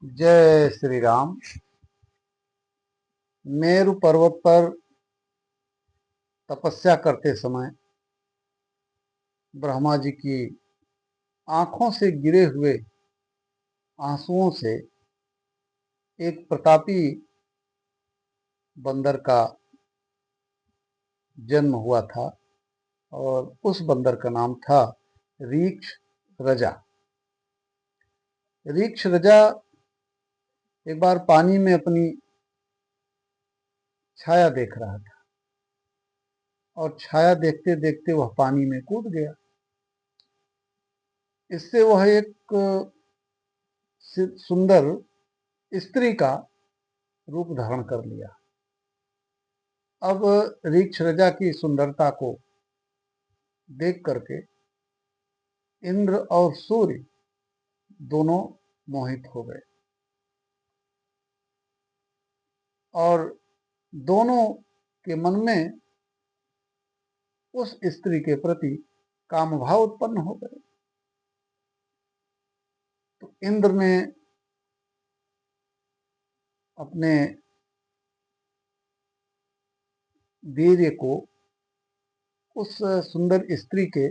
जय श्री राम। मेरु पर्वत पर तपस्या करते समय ब्रह्मा जी की आंखों से गिरे हुए आंसुओं से एक प्रतापी बंदर का जन्म हुआ था और उस बंदर का नाम था रीक्ष रजा। रीक्ष रजा एक बार पानी में अपनी छाया देख रहा था और छाया देखते देखते वह पानी में कूद गया। इससे वह एक सुंदर स्त्री का रूप धारण कर लिया। अब रीक्ष रजा की सुंदरता को देख करके इंद्र और सूर्य दोनों मोहित हो गए और दोनों के मन में उस स्त्री के प्रति काम भाव उत्पन्न हो गए। तो इंद्र ने अपने वीर्य को उस सुंदर स्त्री के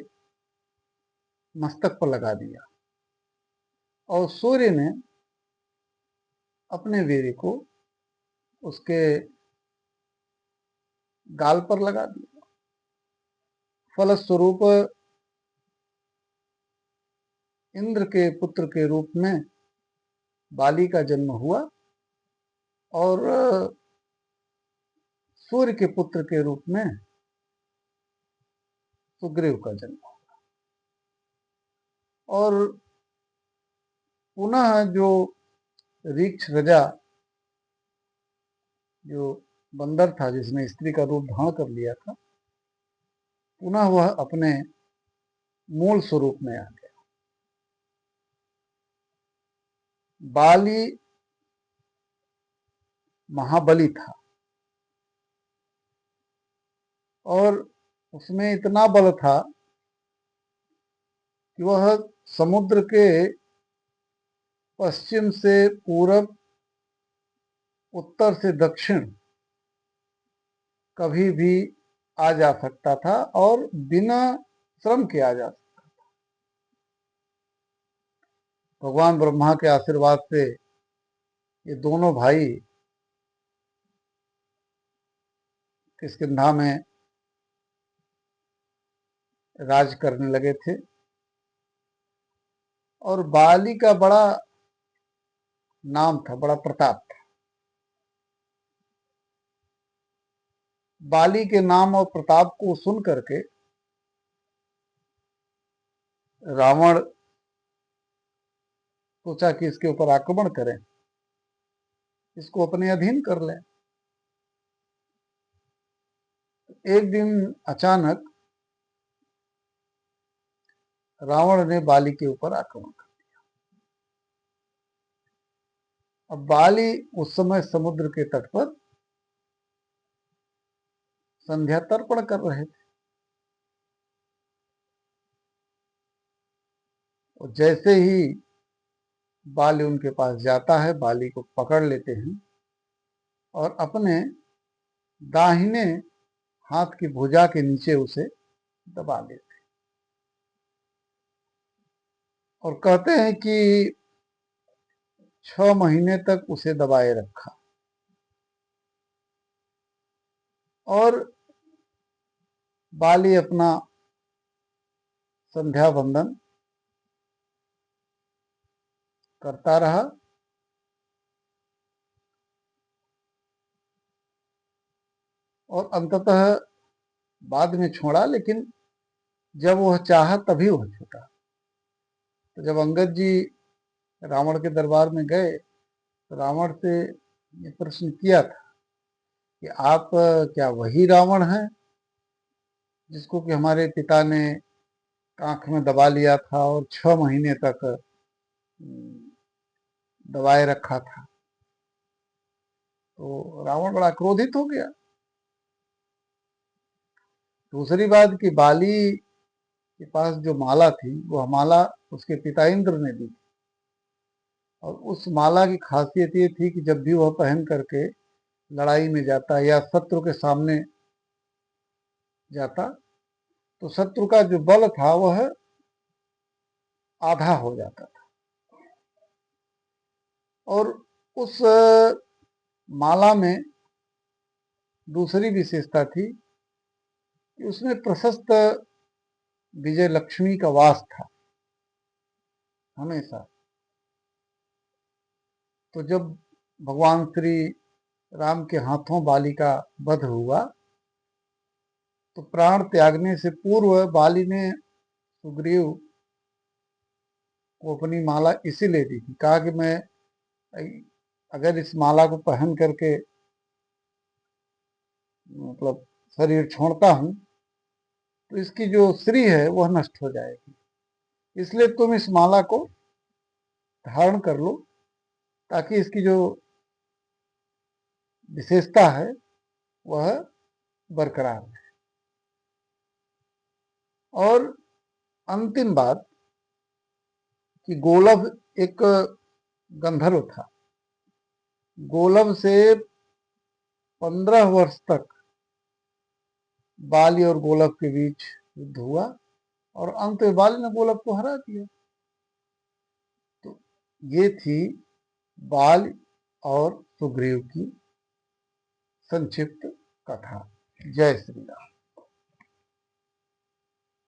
मस्तक पर लगा दिया और सूर्य ने अपने वीर्य को उसके गाल पर लगा दिया। फलस्वरूप इंद्र के पुत्र के रूप में बाली का जन्म हुआ और सूर्य के पुत्र के रूप में सुग्रीव का जन्म हुआ। और पुनः जो रीक्ष रजा जो बंदर था जिसने स्त्री का रूप धारण कर लिया था, पुनः वह अपने मूल स्वरूप में आ गया। बाली महाबली था और उसमें इतना बल था कि वह समुद्र के पश्चिम से पूरब, उत्तर से दक्षिण कभी भी आ जा सकता था और बिना श्रम के आ जा सकता। भगवान ब्रह्मा के आशीर्वाद से ये दोनों भाई किष्किंधा में राज करने लगे थे और बाली का बड़ा नाम था, बड़ा प्रताप था। बाली के नाम और प्रताप को सुन करके रावण सोचा कि इसके ऊपर आक्रमण करें, इसको अपने अधीन कर लें। एक दिन अचानक रावण ने बाली के ऊपर आक्रमण कर। अब बाली उस समय समुद्र के तट पर संध्या तर्पण कर रहे थे और जैसे ही बाली उनके पास जाता है, बाली को पकड़ लेते हैं और अपने दाहिने हाथ की भुजा के नीचे उसे दबा लेते हैं और कहते हैं कि 6 महीने तक उसे दबाए रखा और बाली अपना संध्या बंदन करता रहा और अंततः बाद में छोड़ा, लेकिन जब वह चाहा तभी वह छूटा। तो जब अंगद जी रावण के दरबार में गए तो रावण से ये प्रश्न किया था कि आप क्या वही रावण हैं जिसको कि हमारे पिता ने आंख में दबा लिया था और 6 महीने तक दबाए रखा था। तो रावण बड़ा क्रोधित हो गया। दूसरी बात कि बाली के पास जो माला थी वह माला उसके पिता इंद्र ने दी थी और उस माला की खासियत ये थी कि जब भी वह पहन करके लड़ाई में जाता या शत्रु के सामने जाता तो शत्रु का जो बल था वह आधा हो जाता था। और उस माला में दूसरी विशेषता थी कि उसमें प्रशस्त विजय लक्ष्मी का वास था हमेशा। तो जब भगवान श्री राम के हाथों बाली का वध हुआ तो प्राण त्यागने से पूर्व बाली ने सुग्रीव को अपनी माला इसीलिए दी थी, कहा कि मैं अगर इस माला को पहन करके मतलब शरीर छोड़ता हूं तो इसकी जो श्री है वह नष्ट हो जाएगी, इसलिए तुम इस माला को धारण कर लो ताकि इसकी जो विशेषता है वह बरकरार रहे। और अंतिम बात कि गोलभ एक गंधर्व था। गोलभ से 15 वर्ष तक बाली और गोलभ के बीच युद्ध हुआ और अंत में बाली ने गोलभ को हरा दिया। तो ये थी बाल और सुग्रीव की संक्षिप्त कथा। जय श्री राम।